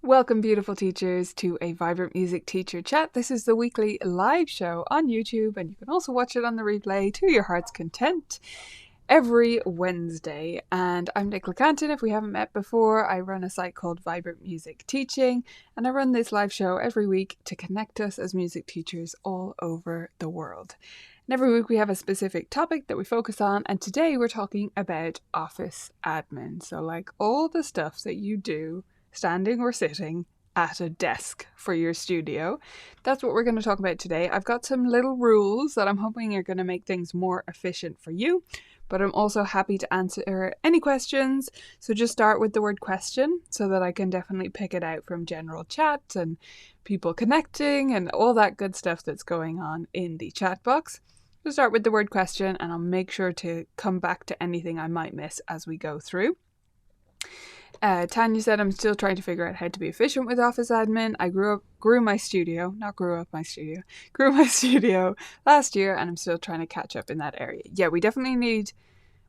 Welcome, beautiful teachers, to a Vibrant Music Teacher Chat. This is the weekly live show on YouTube, and you can also watch it on the replay to your heart's content every Wednesday. And I'm Nicola Canton. If we haven't met before, I run a site called Vibrant Music Teaching, and I run this live show every week to connect us as music teachers all over the world. And every week we have a specific topic that we focus on, and today we're talking about office admin. So like all the stuff that you do standing or sitting at a desk for your studio. That's what we're going to talk about today. I've got some little rules that I'm hoping are going to make things more efficient for you, but I'm also happy to answer any questions. So just start with the word question so that I can definitely pick it out from general chat and people connecting and all that good stuff that's going on in the chat box. Just start with the word question, and I'll make sure to come back to anything I might miss as we go through. Tanya said, I'm still trying to figure out how to be efficient with office admin. I grew my studio last year, and I'm still trying to catch up in that area. Yeah, we definitely need,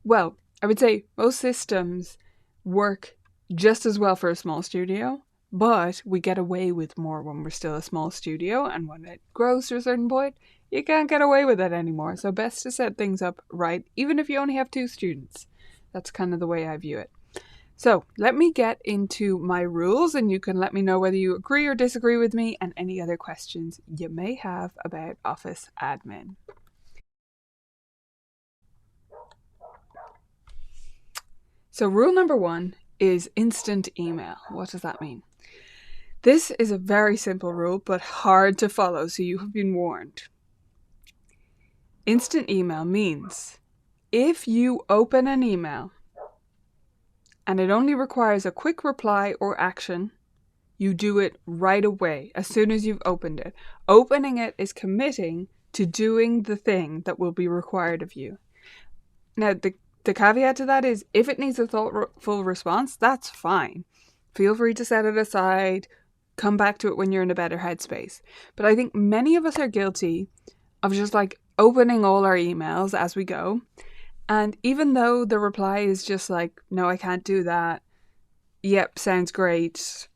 well, I would say most systems work just as well for a small studio, but we get away with more when we're still a small studio, and when it grows to a certain point, you can't get away with it anymore. So best to set things up right, even if you only have 2 students. That's kind of the way I view it. So let me get into my rules, and you can let me know whether you agree or disagree with me and any other questions you may have about office admin. So rule number 1 is instant email. What does that mean? This is a very simple rule, but hard to follow, so you have been warned. Instant email means if you open an email and it only requires a quick reply or action, you do it right away, as soon as you've opened it. Opening it is committing to doing the thing that will be required of you. Now, the caveat to that is, if it needs a thoughtful response, that's fine. Feel free to set it aside, come back to it when you're in a better headspace. But I think many of us are guilty of just like opening all our emails as we go. And even though the reply is just like, no, I can't do that, yep, sounds great,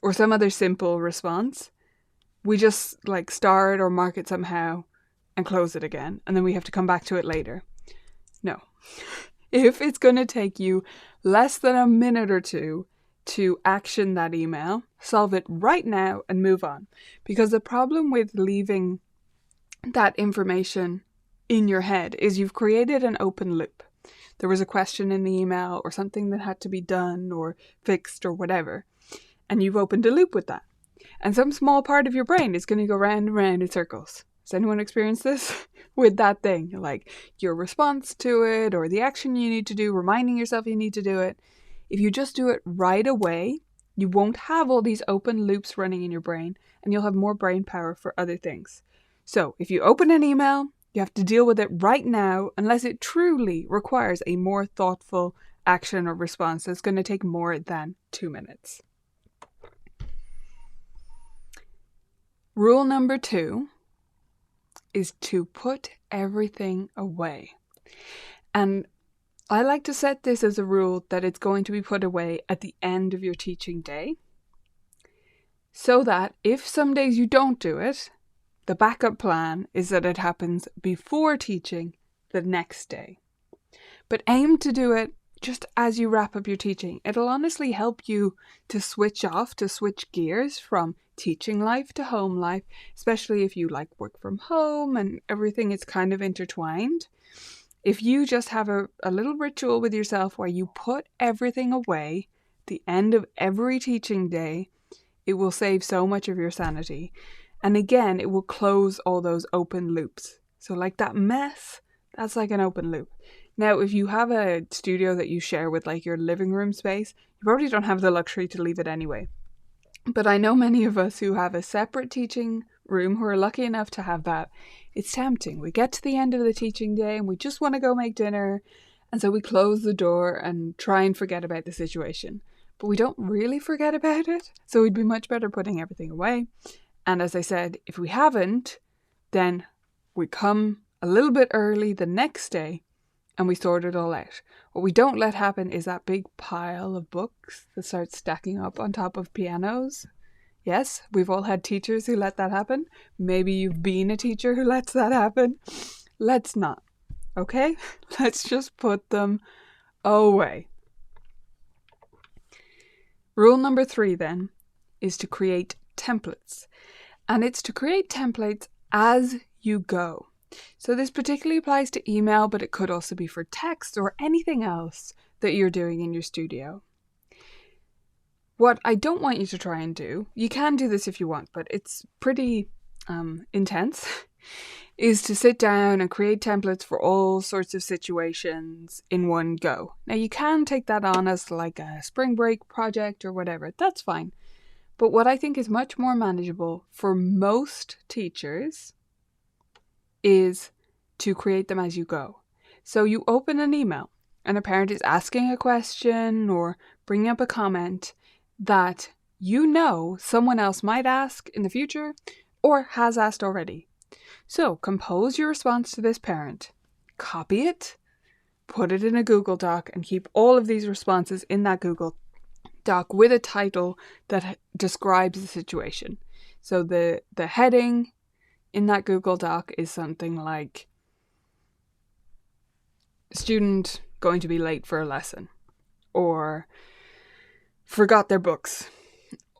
or some other simple response, we just like star it or mark it somehow and close it again, and then we have to come back to it later. No. If it's going to take you less than a minute or 2 to action that email, solve it right now and move on. Because the problem with leaving that information in your head is you've created an open loop. There was a question in the email or something that had to be done or fixed or whatever, and you've opened a loop with that. And some small part of your brain is going to go round and round in circles. Has anyone experienced this with that thing? Like your response to it or the action you need to do, reminding yourself you need to do it. If you just do it right away, you won't have all these open loops running in your brain, and you'll have more brain power for other things. So if you open an email, you have to deal with it right now, unless it truly requires a more thoughtful action or response that's going to take more than 2 minutes. Rule number 2 is to put everything away. And I like to set this as a rule that it's going to be put away at the end of your teaching day, so that if some days you don't do it, the backup plan is that it happens before teaching the next day. But aim to do it just as you wrap up your teaching. It'll honestly help you to switch off, to switch gears from teaching life to home life, especially if you like work from home and everything is kind of intertwined. If you just have a little ritual with yourself where you put everything away at the end of every teaching day, it will save so much of your sanity. And again, it will close all those open loops. So like that mess, that's like an open loop. Now, if you have a studio that you share with like your living room space, you probably don't have the luxury to leave it anyway. But I know many of us who have a separate teaching room who are lucky enough to have that. It's tempting. We get to the end of the teaching day and we just want to go make dinner. And so we close the door and try and forget about the situation. But we don't really forget about it. So we'd be much better putting everything away. And as I said, if we haven't, then we come a little bit early the next day and we sort it all out. What we don't let happen is that big pile of books that starts stacking up on top of pianos. Yes, we've all had teachers who let that happen. Maybe you've been a teacher who lets that happen. Let's not, okay? Let's just put them away. Rule number 3 then is to create templates. And it's to create templates as you go. So this particularly applies to email, but it could also be for text or anything else that you're doing in your studio. What I don't want you to try and do, you can do this if you want, but it's pretty intense, is to sit down and create templates for all sorts of situations in one go. Now you can take that on as like a spring break project or whatever, that's fine. But what I think is much more manageable for most teachers is to create them as you go. So you open an email and a parent is asking a question or bringing up a comment that you know someone else might ask in the future or has asked already. So compose your response to this parent, copy it, put it in a Google Doc, and keep all of these responses in that Google Doc with a title that describes the situation. So the heading in that Google Doc is something like student going to be late for a lesson, or forgot their books,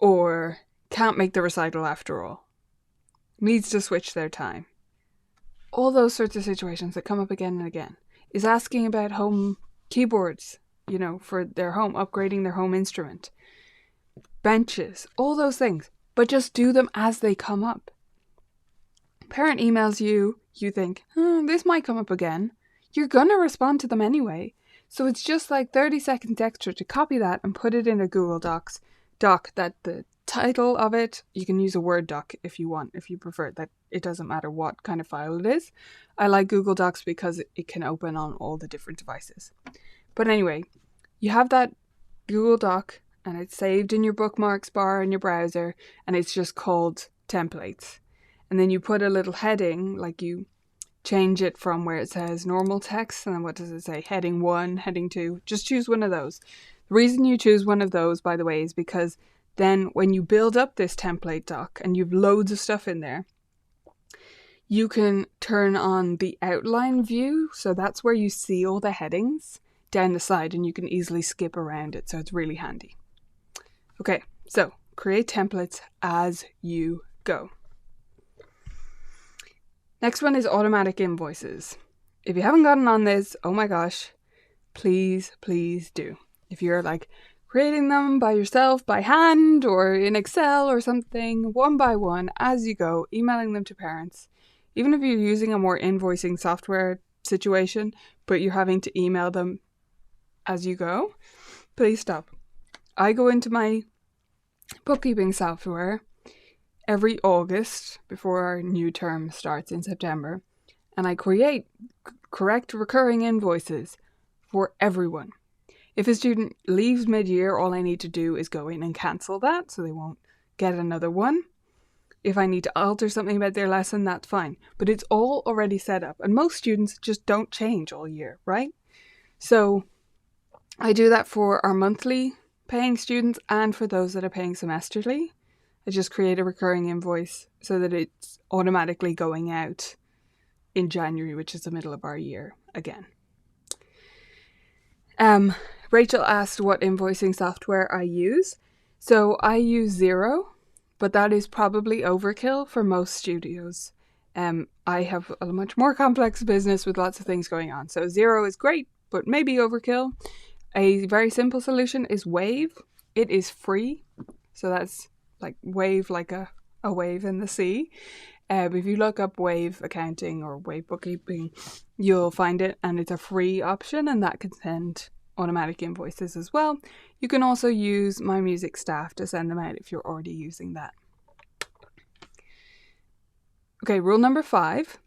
or can't make the recital after all, needs to switch their time. All those sorts of situations that come up again and again. Is asking about home keyboards, for their home, upgrading their home instrument, benches, all those things, but just do them as they come up. Parent emails you, you think, this might come up again. You're going to respond to them anyway. So it's just like 30 seconds extra to copy that and put it in a Google Doc that the title of it, you can use a Word doc if you want, if you prefer, that it doesn't matter what kind of file it is. I like Google Docs because it can open on all the different devices. But anyway, you have that Google Doc and it's saved in your bookmarks bar in your browser and it's just called templates. And then you put a little heading, like you change it from where it says normal text, and then what does it say? Heading 1, heading 2. Just choose one of those. The reason you choose one of those, by the way, is because then when you build up this template doc and you've loads of stuff in there, you can turn on the outline view. So that's where you see all the headings down the side and you can easily skip around it. So it's really handy. Okay, so create templates as you go. Next one is automatic invoices. If you haven't gotten on this, oh my gosh, please do. If you're like creating them by yourself, by hand, or in Excel or something, one by one, as you go, emailing them to parents. Even if you're using a more invoicing software situation, but you're having to email them as you go, please stop. I go into my bookkeeping software every August before our new term starts in September, and I create correct recurring invoices for everyone. If a student leaves mid-year, all I need to do is go in and cancel that so they won't get another one. If I need to alter something about their lesson, that's fine. But it's all already set up, and most students just don't change all year, right? So I do that for our monthly paying students and for those that are paying semesterly. I just create a recurring invoice so that it's automatically going out in January, which is the middle of our year again. Rachel asked what invoicing software I use. So I use Xero, but that is probably overkill for most studios. I have a much more complex business with lots of things going on. So Xero is great, but maybe overkill. A very simple solution is Wave. It is free. So that's like Wave, like a wave in the sea. If you look up Wave accounting or Wave bookkeeping, you'll find it, and it's a free option, and that can send automatic invoices as well. You can also use My Music Staff to send them out if you're already using that. Okay, rule number 5,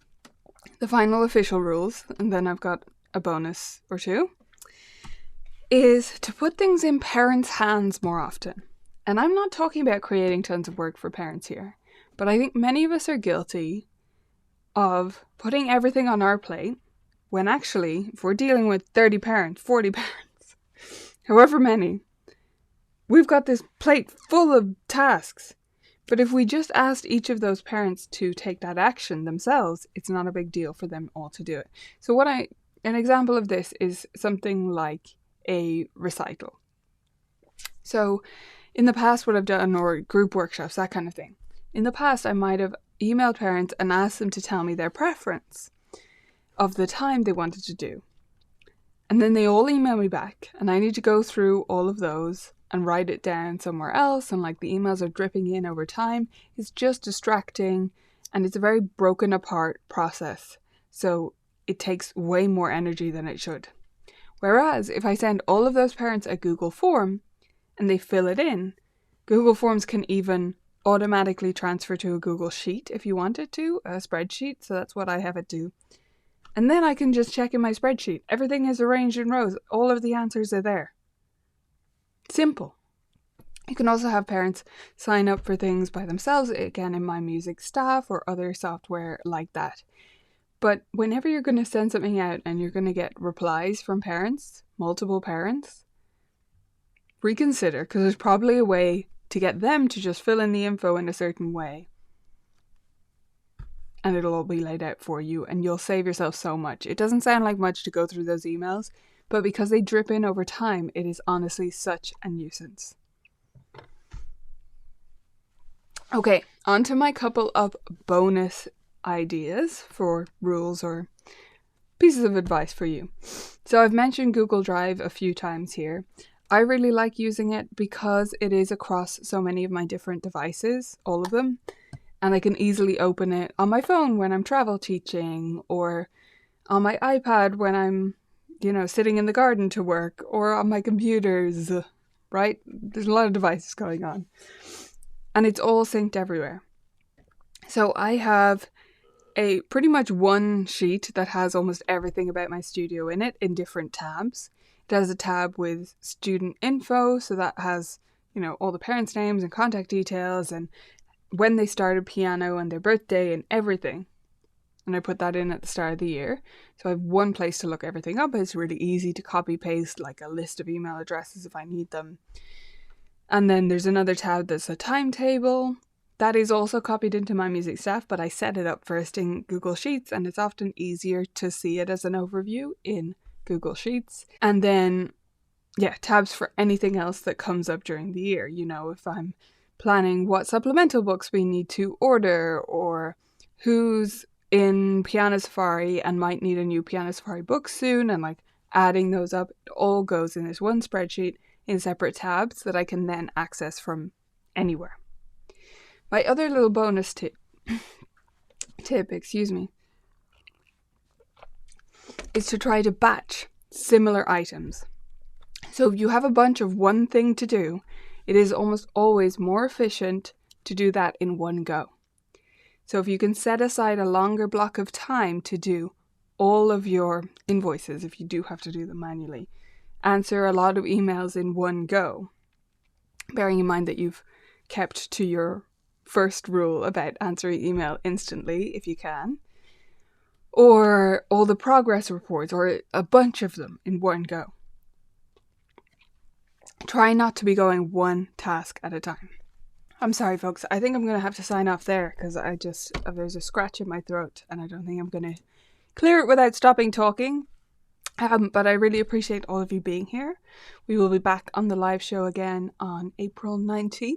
the final official rules, and then I've got a bonus or two, is to put things in parents' hands more often. And I'm not talking about creating tons of work for parents here, but I think many of us are guilty of putting everything on our plate when actually, if we're dealing with 30 parents, 40 parents, however many, we've got this plate full of tasks. But if we just asked each of those parents to take that action themselves, it's not a big deal for them all to do it. So an example of this is something like a recital. So in the past, what I've done, or group workshops, that kind of thing. In the past, I might have emailed parents and asked them to tell me their preference of the time they wanted to do. And then they all email me back, and I need to go through all of those and write it down somewhere else, and like the emails are dripping in over time. It's just distracting, and it's a very broken apart process. So it takes way more energy than it should. Whereas if I send all of those parents a Google form and they fill it in, Google Forms can even automatically transfer to a Google Sheet if you want it to, a spreadsheet. So that's what I have it do. And then I can just check in my spreadsheet. Everything is arranged in rows. All of the answers are there. Simple. You can also have parents sign up for things by themselves, again in My Music Staff or other software like that. But whenever you're going to send something out and you're going to get replies from parents, multiple parents, reconsider, because there's probably a way to get them to just fill in the info in a certain way. And it'll all be laid out for you, and you'll save yourself so much. It doesn't sound like much to go through those emails, but because they drip in over time, it is honestly such a nuisance. Okay, on to my couple of bonus ideas for rules or pieces of advice for you. So I've mentioned Google Drive a few times here. I really like using it because it is across so many of my different devices, all of them. And I can easily open it on my phone when I'm travel teaching, or on my iPad when I'm, sitting in the garden to work, or on my computers, right? There's a lot of devices going on. And it's all synced everywhere. So I have a pretty much one sheet that has almost everything about my studio in it in different tabs. It has a tab with student info, so that has, all the parents' names and contact details and when they started piano and their birthday and everything. And I put that in at the start of the year. So I have one place to look everything up. It's really easy to copy paste like a list of email addresses if I need them. And then there's another tab that's a timetable. That is also copied into My Music Staff, but I set it up first in Google Sheets, and it's often easier to see it as an overview in Google Sheets. And then, tabs for anything else that comes up during the year. If I'm planning what supplemental books we need to order, or who's in Piano Safari and might need a new Piano Safari book soon, and like adding those up, it all goes in this one spreadsheet in separate tabs that I can then access from anywhere. My other little bonus tip, is to try to batch similar items. So if you have a bunch of one thing to do, it is almost always more efficient to do that in one go. So if you can set aside a longer block of time to do all of your invoices, if you do have to do them manually, answer a lot of emails in one go, bearing in mind that you've kept to your first rule about answering email instantly if you can, or all the progress reports, or a bunch of them in one go. Try not to be going one task at a time. I'm sorry, folks. I think I'm going to have to sign off there because there's a scratch in my throat and I don't think I'm going to clear it without stopping talking. But I really appreciate all of you being here. We will be back on the live show again on April 19th.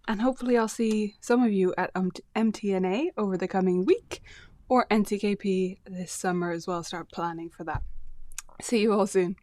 And hopefully I'll see some of you at MTNA over the coming week, or NCKP this summer as well. Start planning for that. See you all soon.